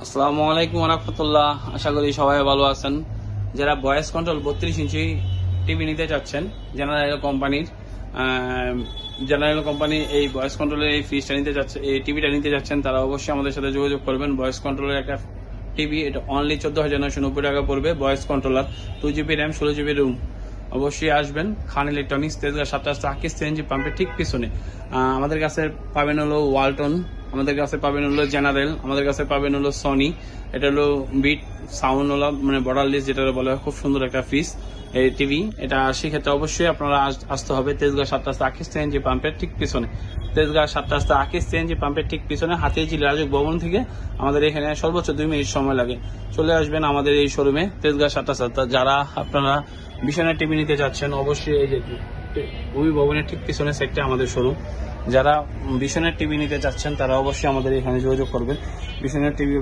আসসালামু আলাইকুম রাহমাতুল্লাহ। আশা করি সবাই ভালো আছেন। যারা ভয়েস কন্ট্রোল 32 ইঞ্চি টিভি নিতে চাচ্ছেন জেনারেল কোম্পানি এই ভয়েস কন্ট্রোলের এই ফ্রিজটা নিতে চাচ্ছে, এই টিভিটা নিতে যাচ্ছেন, তারা অবশ্যই আমাদের সাথে যোগাযোগ করবেন। ভয়েস কন্ট্রোলের একটা টিভি, এটা অনলি 14,990 টাকা পড়বে। Voice controller 2GB RAM 16GB room. অবশ্যই আসবেন খান ইলেকট্রনিক্স, তেজগাঁ 7 রাস্তা আকিস সিএনজি পাম্পের ঠিক পিছনে। আমাদের কাছে পাবেন হলো ওয়ালটন, আমাদের কাছে পাবেন হলো জেনারেল, আমাদের কাছে পাবেন হলো সনি। এটা হলো বিট সাউন্ড হলো মানে বর্ডারলেস, যেটা বলে খুব সুন্দর একটা ফ্রিজ এই টিভি। এটা সেক্ষেত্রে অবশ্যই আপনারা আসতে হবে তেজগাঁ 7 রাস্তা আকিস সিএনজি পাম্পের ঠিক পিছনে। তেজগাঁ 7 রাস্তা আকিস সিএনজি পাম্পের ঠিক পিছনে হাতিঝিল রাজুক ভবন থেকে আমাদের এখানে সর্বোচ্চ 2 মিনিট সময় লাগে। চলে আসবেন আমাদের এই শোরুমে তেজগাঁ 7 রাস্তা। যারা আপনারা বিছানার টিভি নিতে চাচ্ছেন অবশ্যই এই যে ওই ভবনের ঠিক পিছনে সাইডটা আমাদের শোরুম। যারা বিছানার টিভি নিতে চাচ্ছেন তারা অবশ্যই আমাদের এখানে যোগাযোগ করবেন। বিছানার টিভি